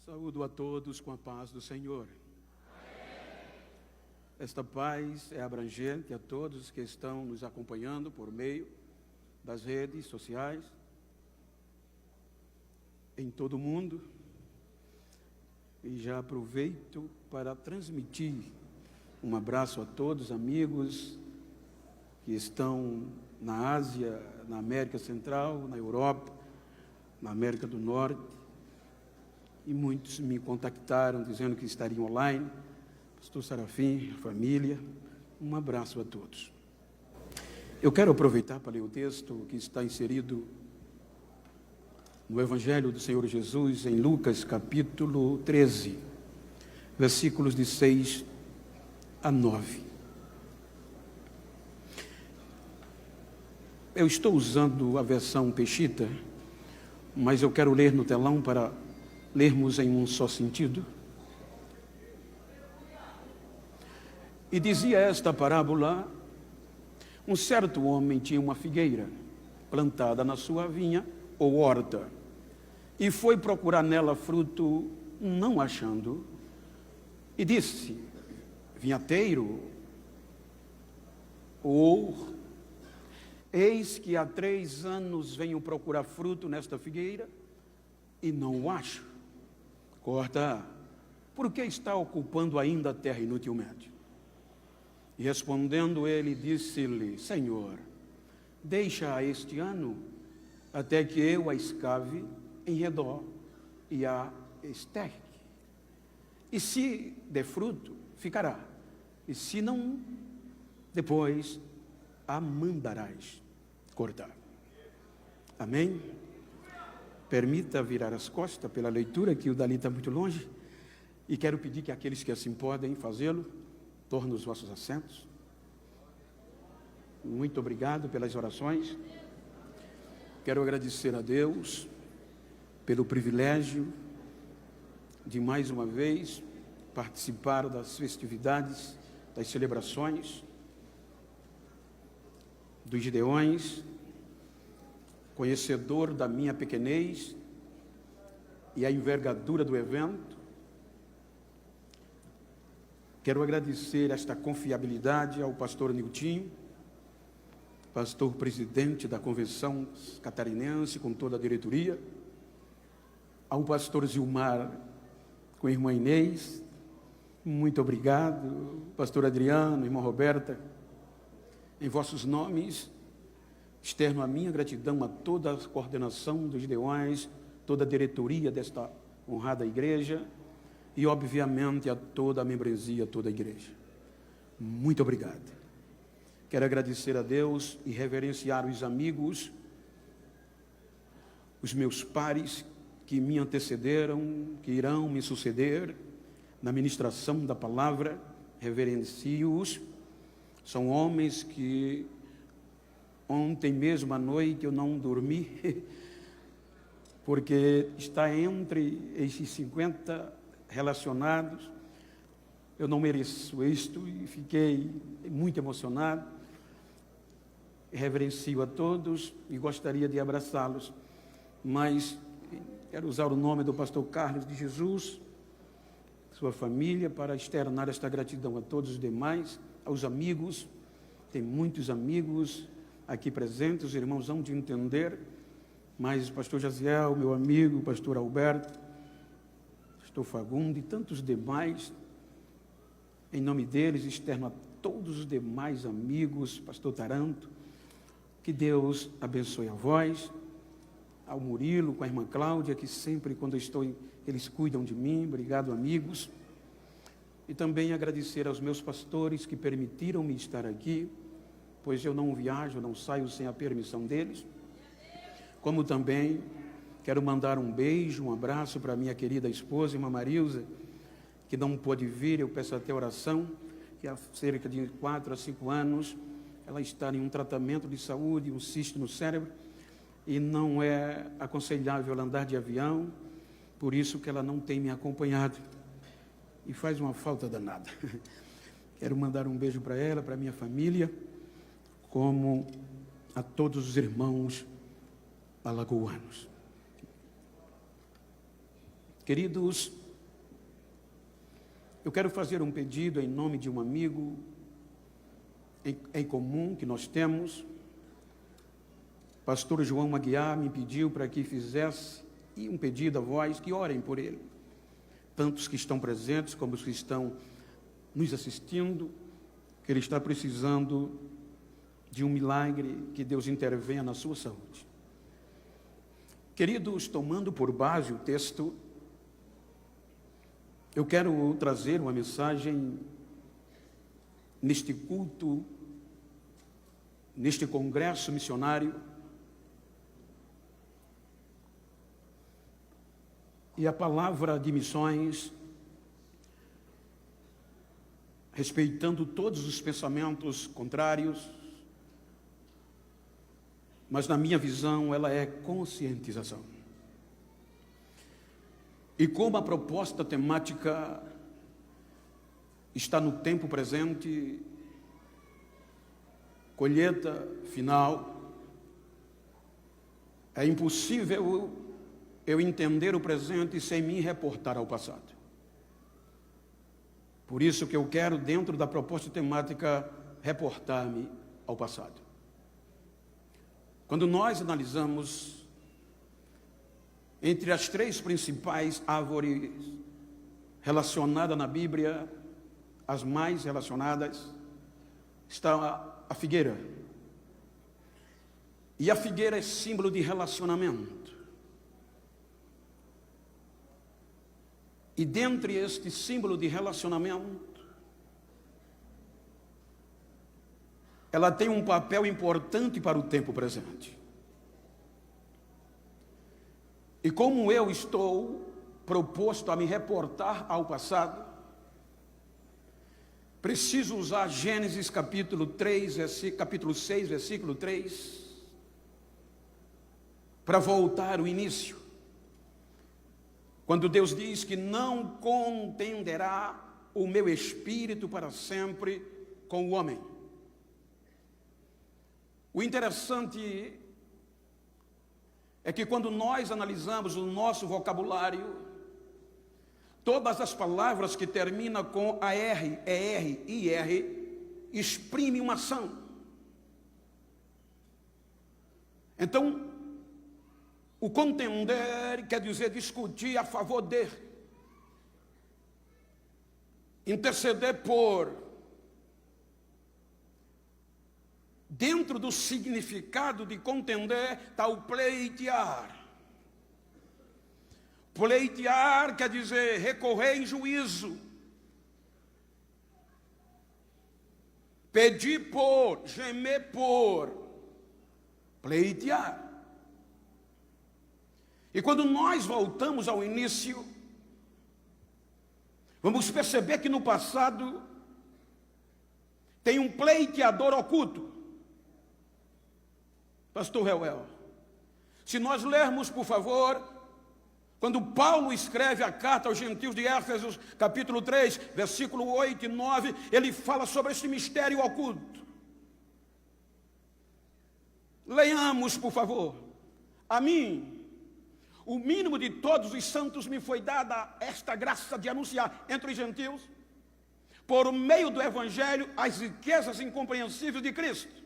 Saúdo a todos com a paz do Senhor. Esta paz é abrangente a todos que estão nos acompanhando por meio das redes sociais, em todo o mundo. E já aproveito para transmitir um abraço a todos, amigos que estão na Ásia, na América Central, na Europa, na América do Norte. E muitos me contactaram dizendo que estariam online. Pastor Sarafim, família, um abraço a todos. Eu quero aproveitar para ler o texto que está inserido no Evangelho do Senhor Jesus, em Lucas, capítulo 13, versículos de 6 a 9. Eu estou usando a versão Peshitta, mas eu quero ler no telão para lermos em um só sentido. E dizia esta parábola: um certo homem tinha uma figueira plantada na sua vinha ou horta, e foi procurar nela fruto, não achando, e disse: vinhateiro, eis que há 3 anos venho procurar fruto nesta figueira e não o acho. Corta, por que está ocupando ainda a terra inutilmente? E respondendo ele, disse-lhe: Senhor, deixa este ano, até que eu a escave em redor e a esterque. E se der fruto, ficará. E se não, depois a mandarás cortar. Amém? Permita virar as costas pela leitura, que o dali está muito longe. E quero pedir que aqueles que assim podem fazê-lo, tornem os vossos assentos. Muito obrigado pelas orações. Quero agradecer a Deus pelo privilégio de mais uma vez participar das festividades, das celebrações dos Gideões, conhecedor da minha pequenez e a envergadura do evento. Quero agradecer esta confiabilidade ao pastor Niltinho, pastor presidente da Convenção Catarinense, com toda a diretoria, ao pastor Zilmar, com a irmã Inês, muito obrigado, pastor Adriano, irmã Roberta, em vossos nomes, externo a minha gratidão a toda a coordenação dos Gideões, toda a diretoria desta honrada igreja e, obviamente, a toda a membresia, toda a igreja. Muito obrigado. Quero agradecer a Deus e reverenciar os amigos, os meus pares que me antecederam, que irão me suceder na ministração da palavra. Reverencio-os. São homens que ontem mesmo à noite eu não dormi, porque está entre esses 50 relacionados. Eu não mereço isto e fiquei muito emocionado. Reverencio a todos e gostaria de abraçá-los, mas quero usar o nome do pastor Carlos de Jesus, sua família, para externar esta gratidão a todos os demais, aos amigos. Tem muitos amigos aqui presentes, os irmãos hão de entender, mas o pastor Jaziel, meu amigo, o pastor Alberto, pastor Fagundo e tantos demais, em nome deles, externo a todos os demais amigos, pastor Taranto, que Deus abençoe a vós, ao Murilo, com a irmã Cláudia, que sempre, quando eu estou, eles cuidam de mim. Obrigado, amigos. E também agradecer aos meus pastores que permitiram-me estar aqui, pois eu não viajo, não saio sem a permissão deles. Como também quero mandar um beijo, um abraço para minha querida esposa, irmã Marilza, que não pôde vir. Eu peço até oração, que há cerca de 4 a 5 anos ela está em um tratamento de saúde, um cisto no cérebro, e não é aconselhável ela andar de avião, por isso que ela não tem me acompanhado, e faz uma falta danada. Quero mandar um beijo para ela, para minha família, como a todos os irmãos alagoanos. Queridos, eu quero fazer um pedido em nome de um amigo em comum que nós temos. Pastor João Aguiar me pediu para que fizesse um pedido a vós, que orem por ele. Tantos que estão presentes como os que estão nos assistindo, que ele está precisando de um milagre, que Deus intervenha na sua saúde. Queridos, tomando por base o texto, eu quero trazer uma mensagem neste culto, neste congresso missionário. E a palavra de missões, respeitando todos os pensamentos contrários, mas na minha visão ela é conscientização. E como a proposta temática está no tempo presente, colheita final, é impossível eu entender o presente sem me reportar ao passado. Por isso que eu quero, dentro da proposta temática, reportar-me ao passado. Quando nós analisamos entre as 3 principais árvores relacionadas na Bíblia, as mais relacionadas, está a figueira. E a figueira é símbolo de relacionamento. E dentre este símbolo de relacionamento, ela tem um papel importante para o tempo presente. E como eu estou proposto a me reportar ao passado, preciso usar Gênesis capítulo 6, versículo 3, para voltar ao início. Quando Deus diz que não contenderá o meu espírito para sempre com o homem. O interessante é que quando nós analisamos o nosso vocabulário, todas as palavras que terminam com AR, ER, IR, exprimem uma ação. Então, o contender quer dizer discutir a favor de, interceder por. Dentro do significado de contender está o pleitear. Pleitear quer dizer recorrer em juízo, pedir por, gemer por, pleitear. E quando nós voltamos ao início, vamos perceber que no passado tem um pleiteador oculto. Pastor Reuel, se nós lermos, por favor, quando Paulo escreve a carta aos gentios de Éfeso, capítulo 3, versículo 8 e 9, ele fala sobre esse mistério oculto. Leiamos, por favor. A mim, o mínimo de todos os santos, me foi dada esta graça de anunciar entre os gentios, por meio do Evangelho, as riquezas incompreensíveis de Cristo,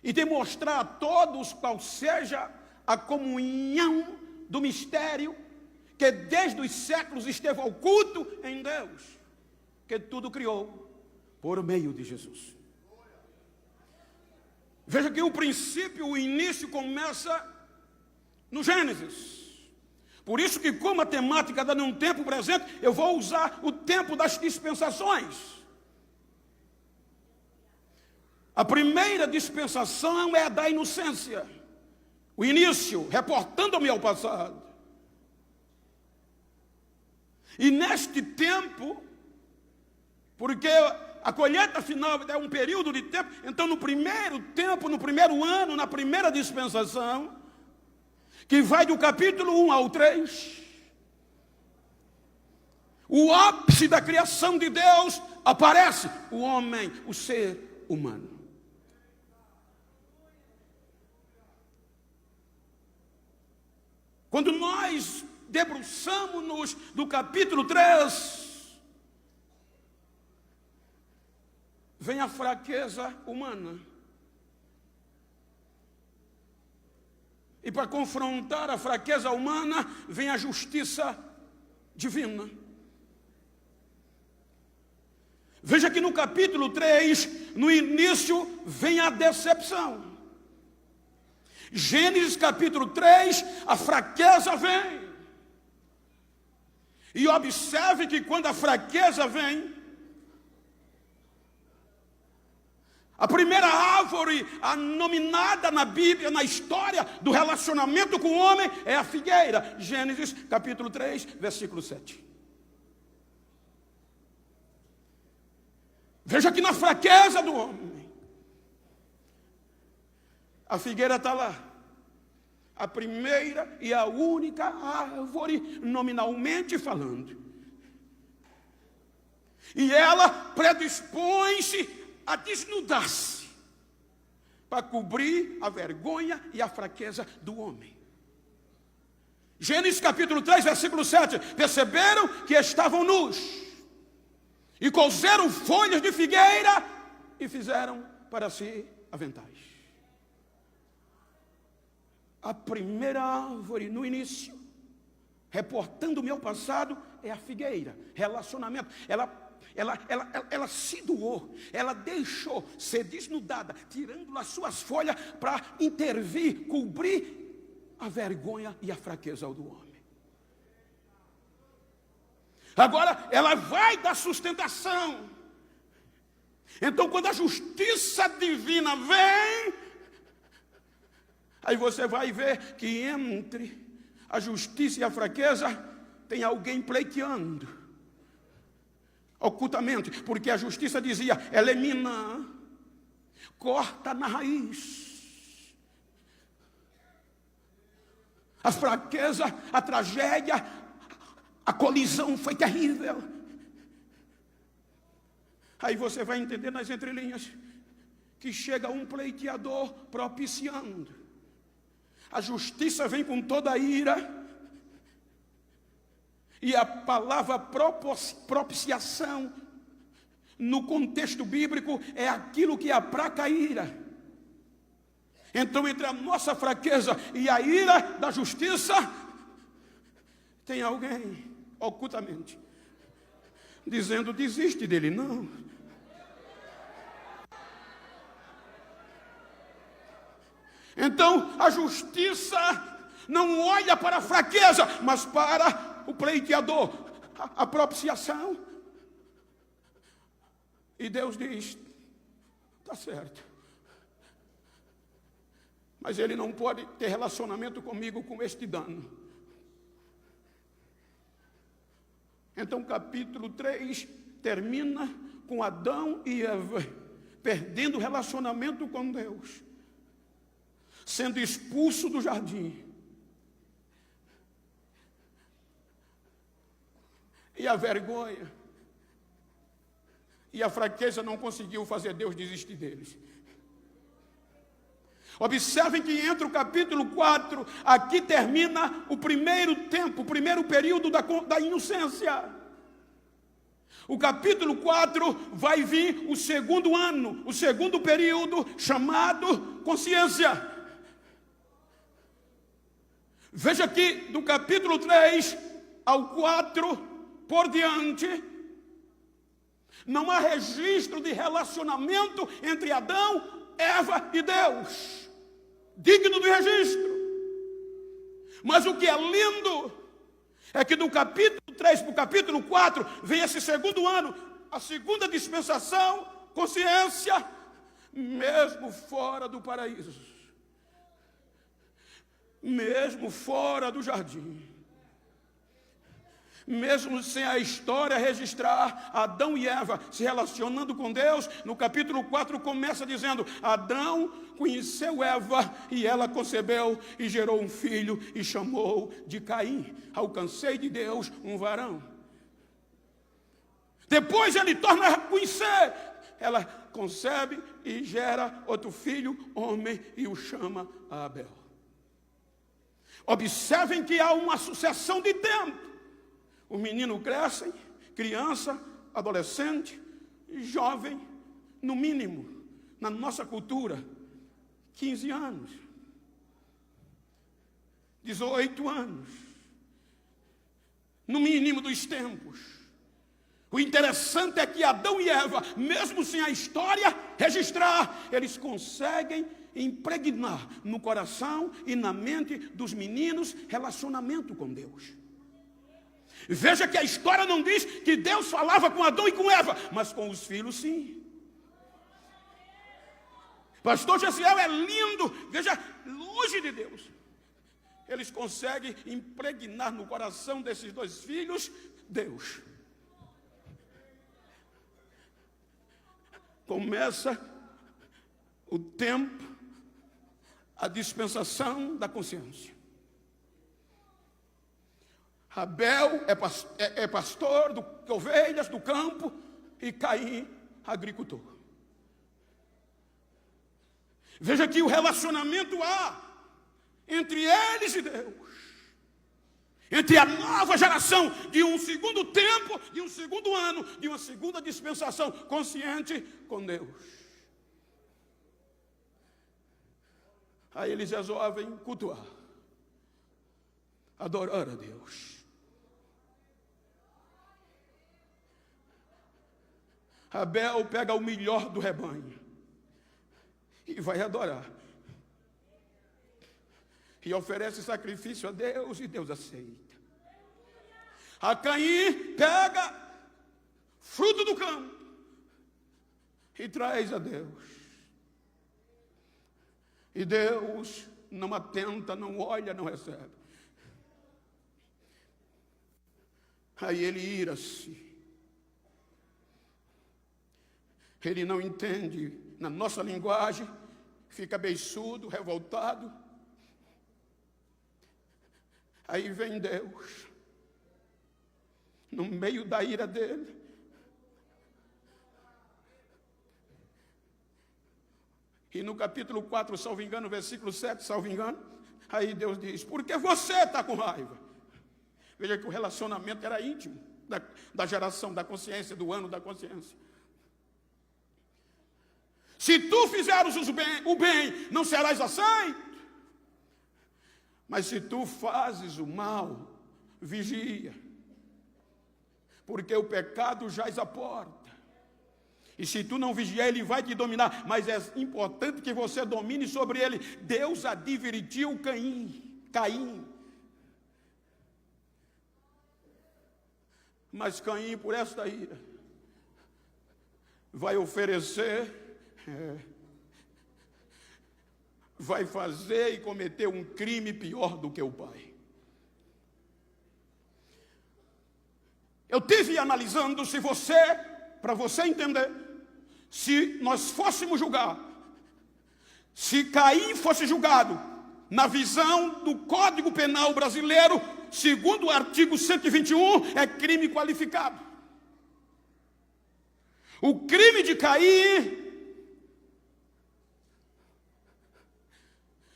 e demonstrar a todos qual seja a comunhão do mistério que desde os séculos esteve oculto em Deus, que tudo criou por meio de Jesus. Veja que o princípio, o início começa no Gênesis. Por isso que, como a temática dá num tempo presente, eu vou usar o tempo das dispensações. A primeira dispensação é a da inocência. O início, reportando-me ao passado. E neste tempo, porque a colheita final é um período de tempo, então no primeiro tempo, no primeiro ano, na primeira dispensação, que vai do capítulo 1 ao 3, o ápice da criação de Deus aparece, o homem, o ser humano. Quando nós debruçamos-nos do capítulo 3, vem a fraqueza humana. E para confrontar a fraqueza humana, vem a justiça divina. Veja que no capítulo 3, no início, vem a decepção. Gênesis capítulo 3, a fraqueza vem. E observe que quando a fraqueza vem, a primeira árvore nominada na Bíblia, na história do relacionamento com o homem, é a figueira. Gênesis capítulo 3, versículo 7. Veja que na fraqueza do homem, a figueira está lá. A primeira e a única árvore, nominalmente falando. E ela predispõe-se a desnudar-se para cobrir a vergonha e a fraqueza do homem. Gênesis capítulo 3, versículo 7. Perceberam que estavam nus e cozeram folhas de figueira e fizeram para si aventais. A primeira árvore no início, reportando o meu passado, é a figueira. Relacionamento. Ela se doou, ela deixou ser desnudada, tirando as suas folhas para intervir, cobrir a vergonha e a fraqueza do homem. Agora, ela vai dar sustentação. Então, quando a justiça divina vem, aí você vai ver que entre a justiça e a fraqueza tem alguém pleiteando, ocultamente, porque a justiça dizia, elimina, corta na raiz. A fraqueza, a tragédia, a colisão foi terrível. Aí você vai entender nas entrelinhas que chega um pleiteador propiciando. A justiça vem com toda a ira. E a palavra propiciação, no contexto bíblico, é aquilo que aplaca a ira. Então, entre a nossa fraqueza e a ira da justiça, tem alguém, ocultamente, dizendo, desiste dele, não. Então, a justiça não olha para a fraqueza, mas para o pleiteador, a propiciação. E Deus diz, está certo. Mas ele não pode ter relacionamento comigo com este dano. Então, capítulo 3 termina com Adão e Eva perdendo o relacionamento com Deus, sendo expulso do jardim. E a vergonha e a fraqueza não conseguiu fazer Deus desistir deles. Observem que entre o capítulo 4, aqui termina o primeiro tempo, o primeiro período da inocência. O capítulo 4 vai vir o segundo ano, o segundo período chamado consciência. Veja que do capítulo 3 ao 4 por diante, não há registro de relacionamento entre Adão, Eva e Deus, digno de registro. Mas o que é lindo é que do capítulo 3 para o capítulo 4 vem esse segundo ano, a segunda dispensação, consciência, mesmo fora do paraíso, mesmo fora do jardim, mesmo sem a história registrar Adão e Eva se relacionando com Deus, no capítulo 4 começa dizendo, Adão conheceu Eva e ela concebeu e gerou um filho e chamou de Caim. Alcancei de Deus um varão. Depois ele torna a conhecer, ela concebe e gera outro filho, homem, e o chama Abel. Observem que há uma sucessão de tempo. O menino cresce, criança, adolescente, jovem, no mínimo, na nossa cultura, 15 anos, 18 anos, no mínimo dos tempos. O interessante é que Adão e Eva, mesmo sem a história registrar, eles conseguem impregnar no coração e na mente dos meninos relacionamento com Deus. Veja que a história não diz que Deus falava com Adão e com Eva, mas com os filhos sim. Pastor Gesiel é lindo, veja, longe de Deus. Eles conseguem impregnar no coração desses dois filhos Deus. Começa o tempo, a dispensação da consciência. Abel é pastor de ovelhas do campo e Caim, agricultor. Veja que o relacionamento há entre eles e Deus. Entre a nova geração de um segundo tempo, de um segundo ano, de uma segunda dispensação consciente com Deus. Aí eles resolvem cultuar, adorar a Deus. Abel pega o melhor do rebanho e vai adorar. E oferece sacrifício a Deus e Deus aceita. A Caim pega fruto do campo e traz a Deus. E Deus não atenta, não olha, não recebe. Aí ele ira-se. Ele não entende, na nossa linguagem, fica beiçudo, revoltado. Aí vem Deus, no meio da ira dele, e no capítulo 4, salvo engano, versículo 7, salvo engano, aí Deus diz: por que você está com raiva? Veja que o relacionamento era íntimo, da geração, da consciência, do ano da consciência. Se tu fizeres o bem, não serás aceito. Mas se tu fazes o mal, vigia, porque o pecado jaz à porta. E se tu não vigiar, ele vai te dominar. Mas é importante que você domine sobre ele. Deus advertiu Caim. Mas Caim, por esta ira, vai oferecer, vai fazer e cometer um crime pior do que o pai. Eu tive analisando para você entender, se nós fôssemos julgar, se Caim fosse julgado na visão do Código Penal brasileiro, segundo o artigo 121, é crime qualificado. O crime de Caim,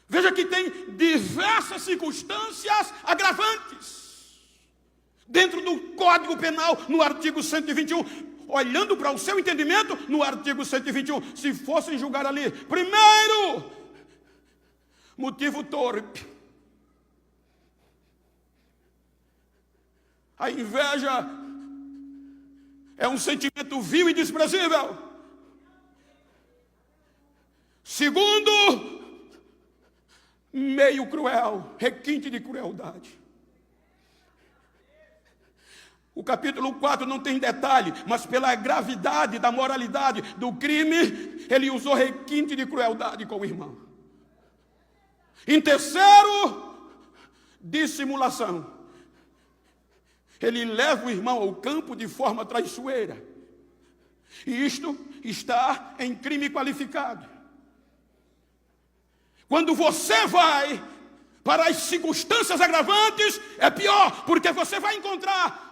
veja que tem diversas circunstâncias agravantes dentro do Código Penal, no artigo 121. Olhando para o seu entendimento, no artigo 121, se fossem julgar ali, primeiro, motivo torpe. A inveja é um sentimento vil e desprezível. Segundo, meio cruel, requinte de crueldade. O capítulo 4 não tem detalhe, mas pela gravidade da moralidade do crime, ele usou requinte de crueldade com o irmão. Em terceiro, dissimulação. Ele leva o irmão ao campo de forma traiçoeira. E isto está em crime qualificado. Quando você vai para as circunstâncias agravantes, é pior, porque você vai encontrar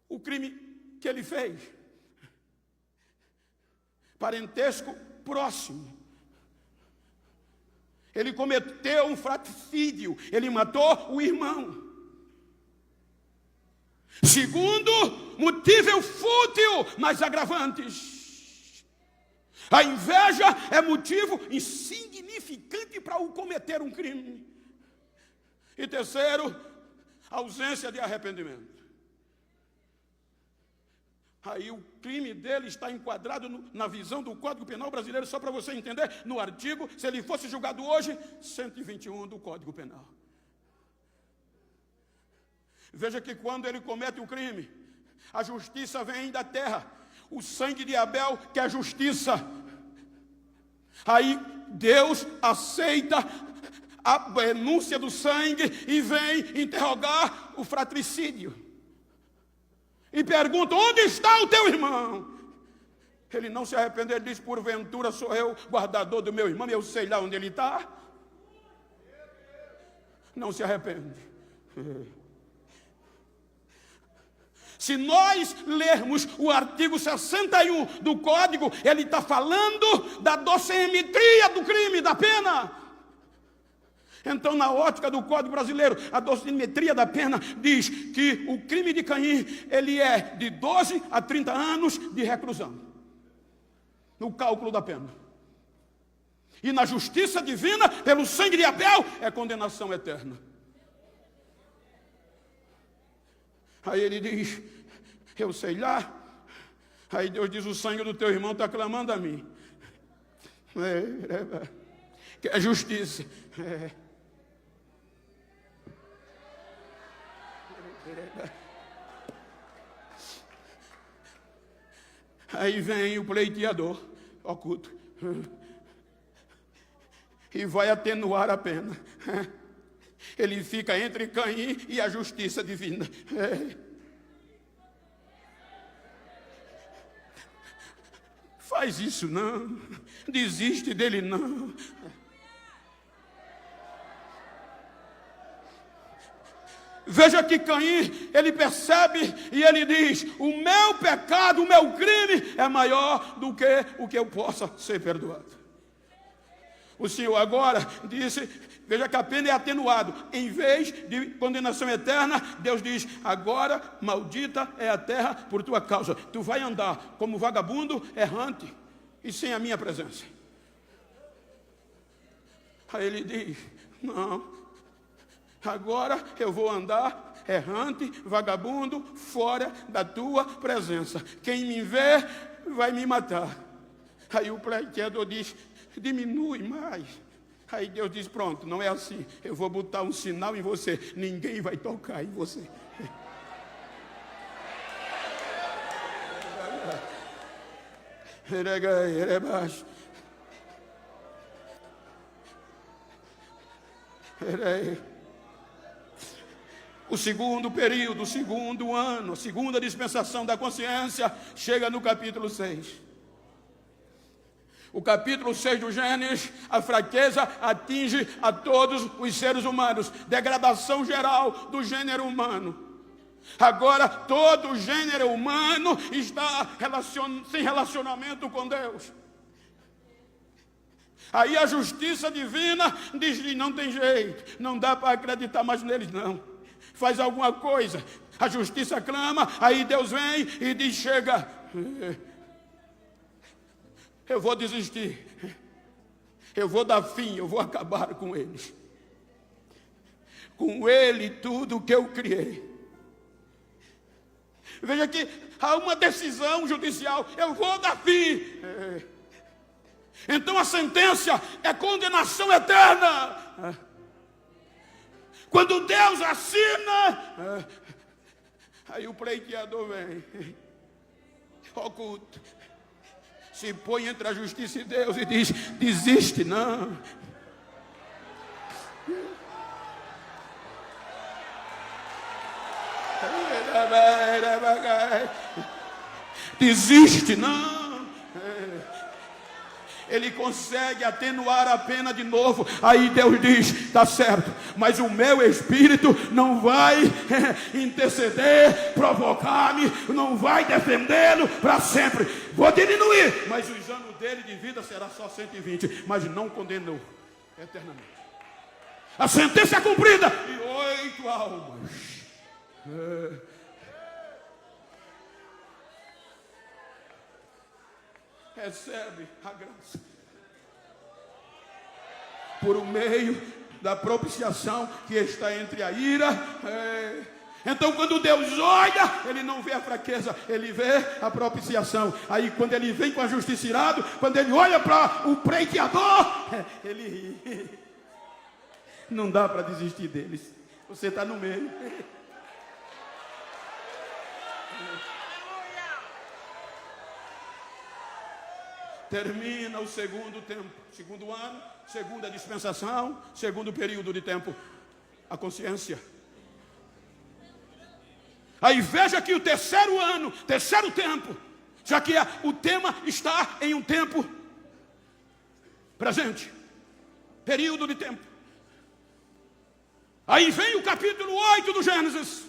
o crime que ele fez. Parentesco próximo. Ele cometeu um fratricídio, ele matou o irmão. Segundo, motivo fútil, mas agravantes. A inveja é motivo insignificante para o cometer um crime. E terceiro, ausência de arrependimento. Aí o crime dele está enquadrado na visão do Código Penal brasileiro, só para você entender, no artigo, se ele fosse julgado hoje, 121 do Código Penal. Veja que quando ele comete o crime, a justiça vem da terra, o sangue de Abel que é justiça. Aí Deus aceita a denúncia do sangue e vem interrogar o fratricídio. E pergunta: onde está o teu irmão? Ele não se arrependeu, ele diz: porventura sou eu guardador do meu irmão, eu sei lá onde ele está. Não se arrepende. Se nós lermos o artigo 61 do Código, ele está falando da dosimetria do crime, da pena. Então, na ótica do Código Brasileiro, a dosimetria da pena diz que o crime de Caim, ele é de 12 a 30 anos de reclusão, no cálculo da pena. E na justiça divina, pelo sangue de Abel, é condenação eterna. Aí ele diz: eu sei lá. Aí Deus diz: o sangue do teu irmão está clamando a mim. Que é justiça. Aí vem o pleiteador oculto e vai atenuar a pena. Ele fica entre Caim e a justiça divina. Faz isso não, desiste dele não. Veja que Caim, ele percebe e ele diz: o meu pecado, o meu crime é maior do que o que eu possa ser perdoado. O Senhor agora disse, veja que a pena é atenuado. Em vez de condenação eterna, Deus diz: agora maldita é a terra por tua causa. Tu vai andar como vagabundo, errante e sem a minha presença. Aí ele diz: não, agora eu vou andar errante, vagabundo, fora da tua presença. Quem me vê vai me matar. Aí o pleiteador diz: diminui mais. Aí Deus diz: pronto, não é assim. Eu vou botar um sinal em você. Ninguém vai tocar em você. O segundo período, o segundo ano, a segunda dispensação da consciência chega no capítulo 6. O capítulo 6 do Gênesis, a fraqueza atinge a todos os seres humanos. Degradação geral do gênero humano. Agora todo o gênero humano está sem relacionamento com Deus. Aí a justiça divina diz: não tem jeito, não dá para acreditar mais neles não. Faz alguma coisa. A justiça clama, aí Deus vem e diz: chega, eu vou desistir, eu vou dar fim, eu vou acabar com eles. Com ele tudo que eu criei. Veja que há uma decisão judicial: eu vou dar fim. Então a sentença é condenação eterna. Quando Deus assina, aí o pleiteador vem, oculto, se põe entre a justiça e Deus e diz: desiste não. Desiste não. Ele consegue atenuar a pena de novo. Aí Deus diz: está certo, mas o meu espírito não vai interceder, provocar-me, não vai defendê-lo para sempre. Vou diminuir, mas os anos dele de vida será só 120. Mas não condenou. eternamente. A sentença é cumprida e 8 almas. Recebe a graça por meio da propiciação que está entre a ira. Então, quando Deus olha, Ele não vê a fraqueza, Ele vê a propiciação. Aí, quando Ele vem com a justiça irado, quando Ele olha para o pleiteador, Ele ri. Não dá para desistir deles. Você está no meio. Termina o segundo tempo, segundo ano, segunda dispensação, segundo período de tempo. A consciência. Aí veja que o terceiro ano, terceiro tempo, já que o tema está em um tempo presente, período de tempo. Aí vem o capítulo 8 do Gênesis.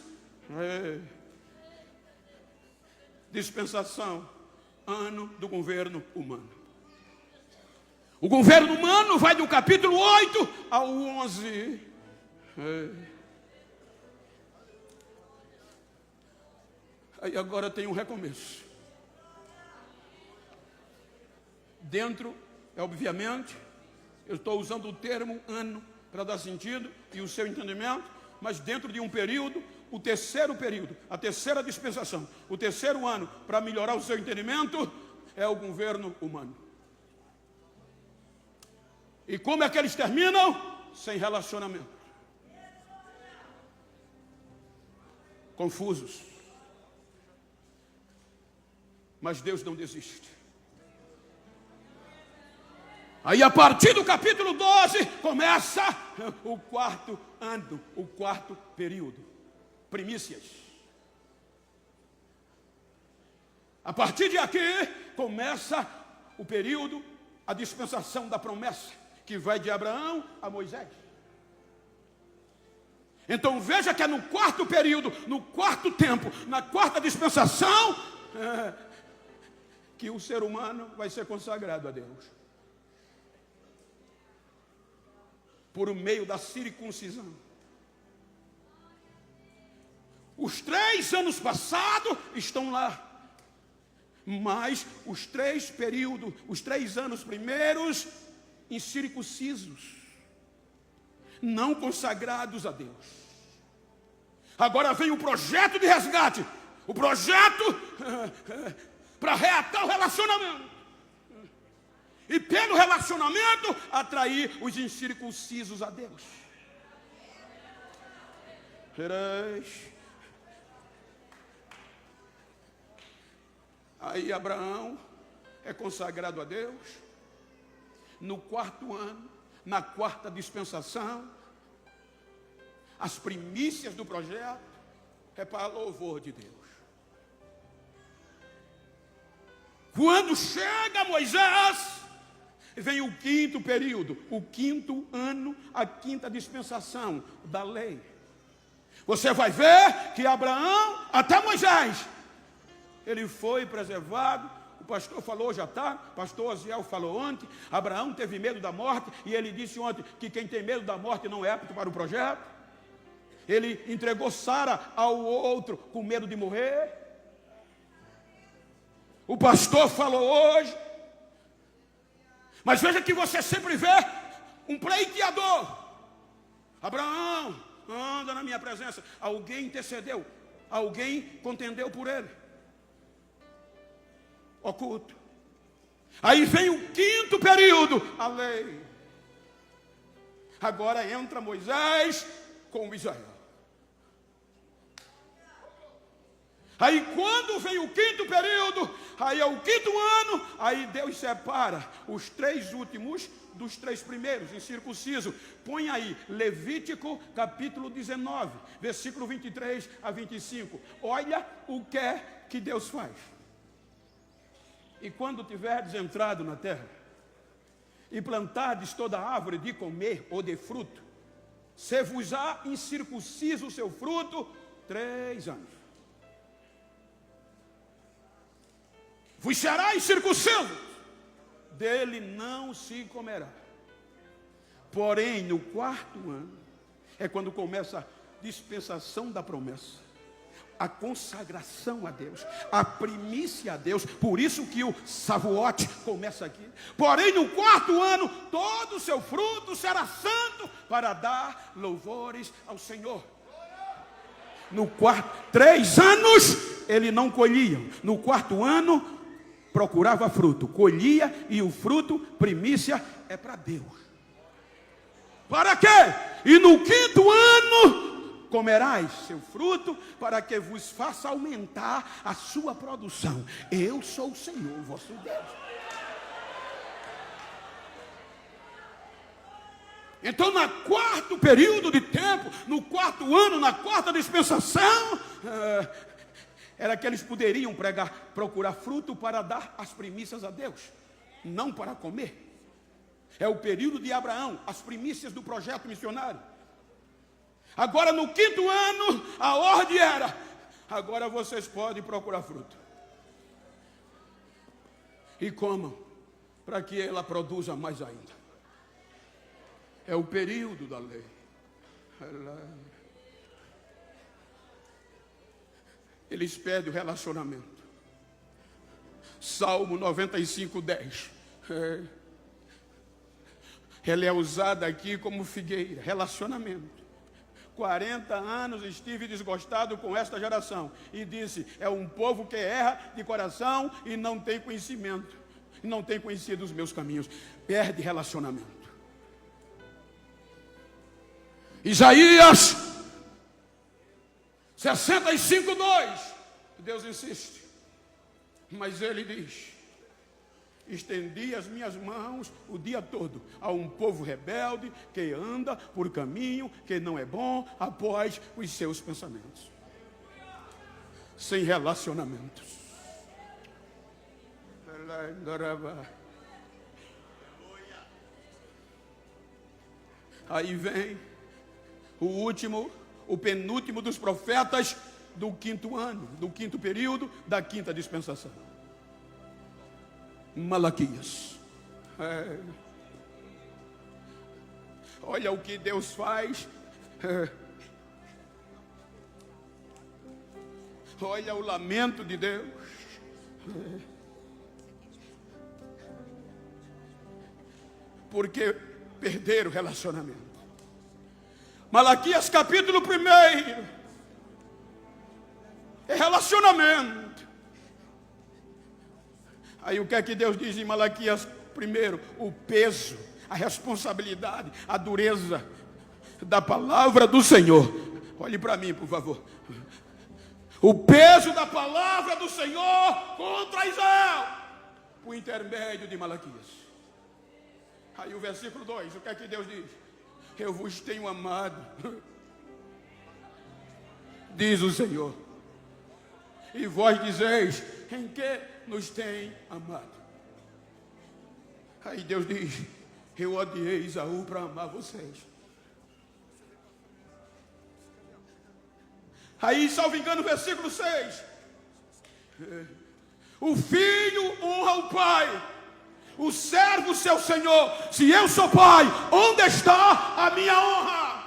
Dispensação, ano do governo humano. O governo humano vai do capítulo 8 ao 11. Aí agora tem um recomeço. Dentro, obviamente, eu estou usando o termo ano para dar sentido e o seu entendimento, mas dentro de um período, o terceiro período, a terceira dispensação, o terceiro ano, para melhorar o seu entendimento, é o governo humano. E como é que eles terminam? Sem relacionamento. Confusos. Mas Deus não desiste. Aí a partir do capítulo 12, começa o quarto ano, o quarto período. Primícias. A partir de aqui, começa o período, a dispensação da promessa, que vai de Abraão a Moisés. Então veja que é no quarto período, no quarto tempo, na quarta dispensação, que o ser humano vai ser consagrado a Deus. Por meio da circuncisão. Os 3 anos passados estão lá. Mas os 3 períodos, os 3 anos primeiros, incircuncisos. Não consagrados a Deus. Agora vem o projeto de resgate. O projeto para reatar o relacionamento. E pelo relacionamento, atrair os incircuncisos a Deus. Aí Abraão é consagrado a Deus. No quarto ano, na quarta dispensação, as primícias do projeto é para louvor de Deus. Quando chega Moisés, vem o quinto período, o quinto ano, a quinta dispensação da lei. Você vai ver que Abraão, até Moisés, ele foi preservado. O pastor falou já tá, pastor Oziel falou ontem, Abraão teve medo da morte, e ele disse ontem que quem tem medo da morte não é apto para o projeto. Ele entregou Sara ao outro com medo de morrer. O pastor falou hoje. Mas veja que você sempre vê um pleiteador. Abraão, anda na minha presença. Alguém intercedeu, alguém contendeu por ele. Oculto. Aí vem o quinto período, a lei. Agora entra Moisés com Israel. Aí quando vem o quinto período, aí é o quinto ano, aí Deus separa os 3 últimos dos 3 primeiros, incircunciso. Põe aí, Levítico capítulo 19, versículo 23 a 25. Olha o que é que Deus faz. E quando tiverdes entrado na terra, e plantardes toda árvore de comer ou de fruto, se vos há incircunciso o seu fruto, 3 anos. Vos será incircunciso, dele não se comerá. Porém, no 4º ano, é quando começa a dispensação da promessa, a consagração a Deus, a primícia a Deus. Por isso que o Shavuot começa aqui. Porém, no 4º ano, todo o seu fruto será santo, para dar louvores ao Senhor. No 3 anos, ele não colhia. No 4º ano, procurava fruto, colhia, e o fruto, primícia, é para Deus. Para quê? E no 5º ano, comerás seu fruto, para que vos faça aumentar a sua produção. Eu sou o Senhor, vosso Deus. Então, no 4º período de tempo, no 4º ano, na 4ª dispensação, era que eles poderiam procurar fruto para dar as primícias a Deus, não para comer. É o período de Abraão, as primícias do projeto missionário. Agora, no 5º ano, a ordem era: agora vocês podem procurar fruto. E comam, para que ela produza mais ainda. É o período da lei. Eles pedem o relacionamento. Salmo 95:10. Ela é usada aqui como figueira, relacionamento. 40 anos estive desgostado com esta geração, e disse: é um povo que erra de coração e não tem conhecimento, e não tem conhecido os meus caminhos. Perde relacionamento. Isaías 65:2. Deus insiste, mas ele diz: estendi as minhas mãos o dia todo a um povo rebelde que anda por caminho que não é bom, após os seus pensamentos, sem relacionamentos. Aí vem o penúltimo dos profetas do 5º ano, do 5º período da 5ª dispensação. Malaquias. Olha o que Deus faz. Olha o lamento de Deus. Porque perderam o relacionamento. Malaquias capítulo 1 é relacionamento. Aí o que é que Deus diz em Malaquias 1? O peso, a responsabilidade, a dureza da palavra do Senhor. Olhe para mim, por favor. O peso da palavra do Senhor contra Israel, por intermédio de Malaquias. Aí o versículo 2, o que é que Deus diz? Eu vos tenho amado, diz o Senhor, e vós dizeis: em que nos tem amado? Aí Deus diz: eu odiei Esaú para amar vocês. Aí, salvo engano, versículo 6, o filho honra o pai, o servo seu senhor. Se eu sou pai, onde está a minha honra?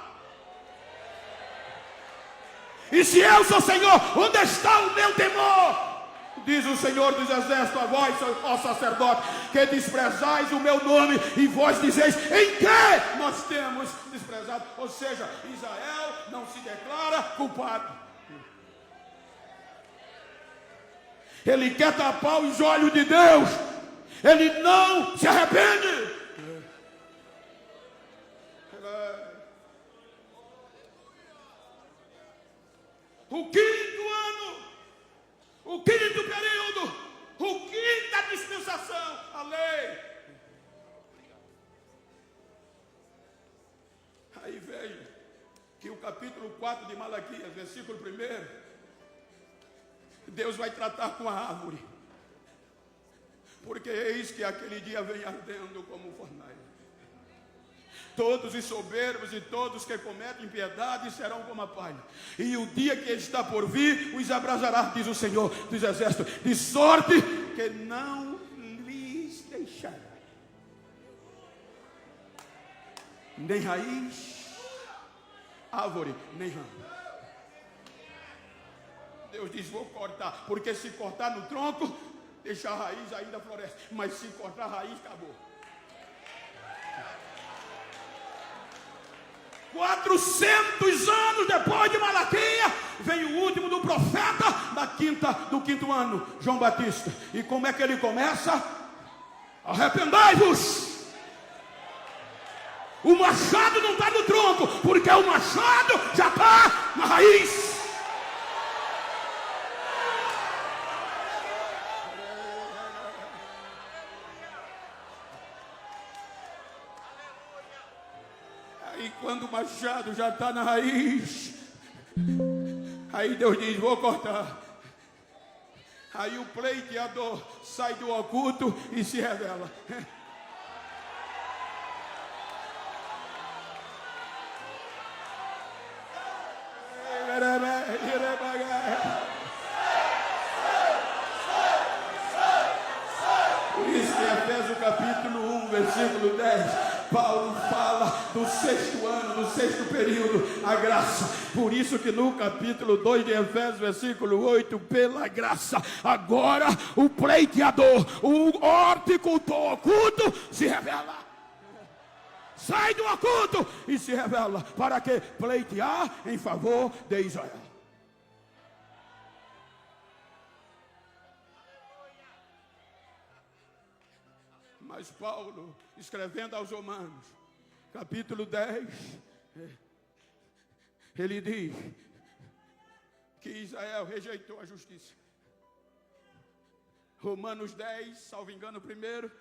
E se eu sou Senhor, onde está o meu temor? Diz o Senhor dos Exércitos a vós, ó sacerdote, que desprezais o meu nome, e vós dizeis: em que nós temos desprezado? Ou seja, Israel não se declara culpado. Ele quer tapar os olhos de Deus. Ele não se arrepende. O 5º ano, o 5º período, o 5ª dispensação, a lei. Aí veio que o capítulo 4 de Malaquias, versículo 1, Deus vai tratar com a árvore, porque eis que aquele dia vem ardendo como fornalha. Todos os soberbos e todos que cometem impiedade serão como a palha, e o dia que está por vir os abrasará, diz o Senhor dos Exércitos, de sorte que não lhes deixará nem raiz, árvore, nem ramo. Deus diz: vou cortar, porque se cortar no tronco, deixa a raiz ainda floresce, mas se cortar a raiz, acabou. 400 anos depois de Malaquias, vem o último do profeta do quinto ano, João Batista. E como é que ele começa? Arrependai-vos. O machado não está no tronco, porque o machado já está na raiz. Aí quando o machado já está na raiz, aí Deus diz: vou cortar. Aí o pleiteador sai do oculto e se revela. Por isso que Efésios capítulo 1, versículo 10, Paulo fala do sexto ano, do sexto período, a graça. Por isso que no capítulo 2 de Efésios, versículo 8, pela graça, agora o pleiteador, o horticultor oculto se revela. Sai do oculto e se revela. Para que? Pleitear em favor de Israel. Mas Paulo, escrevendo aos Romanos, capítulo 10, ele diz que Israel rejeitou a justiça. Romanos 10, salvo engano, primeiro,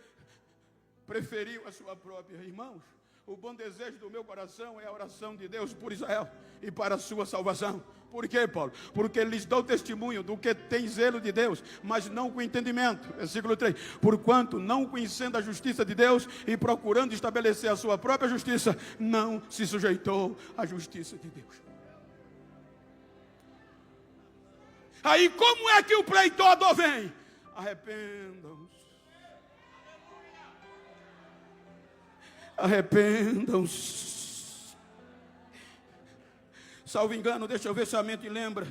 preferiu a sua própria. Irmãos, o bom desejo do meu coração é a oração de Deus por Israel e para a sua salvação. Por quê, Paulo? Porque lhes dou testemunho do que tem zelo de Deus, mas não com entendimento. Versículo 3. Porquanto, não conhecendo a justiça de Deus e procurando estabelecer a sua própria justiça, não se sujeitou à justiça de Deus. Aí como é que o pleiteador vem? Arrependam-se. Arrependam-se. Salvo engano, deixa eu ver se a mente lembra.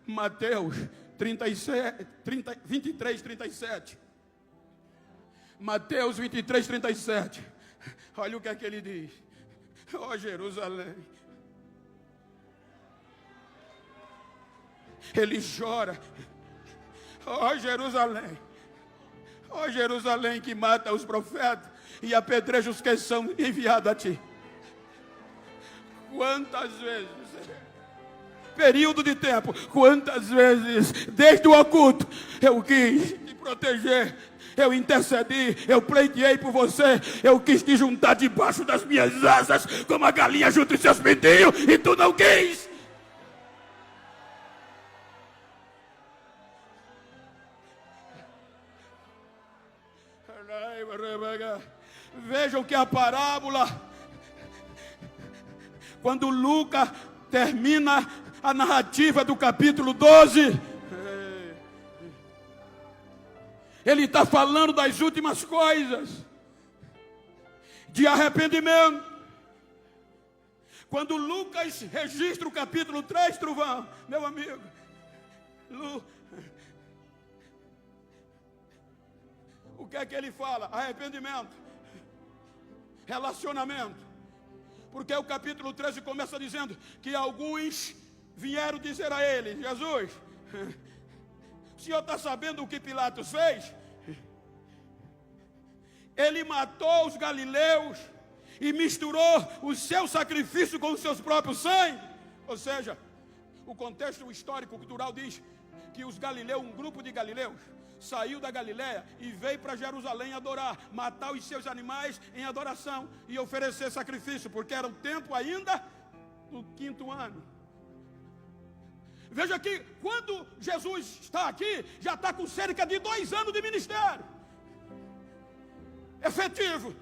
Mateus 23, 37. Mateus 23, 37. Olha o que é que ele diz. Ó Jerusalém. Ele chora. Ó Jerusalém. Ó Jerusalém que mata os profetas e apedreja os que são enviados a ti. Quantas vezes, período de tempo, quantas vezes, desde o oculto, eu quis te proteger, eu intercedi, eu pleiteei por você, eu quis te juntar debaixo das minhas asas, como a galinha junto os seus pintinhos, e tu não quis. Vejam que a parábola, quando Lucas termina a narrativa do capítulo 12, ele está falando das últimas coisas, de arrependimento. Quando Lucas registra o capítulo 3, Truvão, meu amigo, o que é que ele fala? Arrependimento, relacionamento. Porque o capítulo 13 começa dizendo que alguns vieram dizer a ele: Jesus, o senhor está sabendo o que Pilatos fez? Ele matou os galileus e misturou o seu sacrifício com os seus próprios sangue. Ou seja, o contexto histórico cultural diz que os galileus, um grupo de galileus, saiu da Galileia e veio para Jerusalém adorar, matar os seus animais em adoração e oferecer sacrifício, porque era o tempo ainda do quinto ano. Veja que quando Jesus está aqui, já está com cerca de 2 anos de ministério efetivo.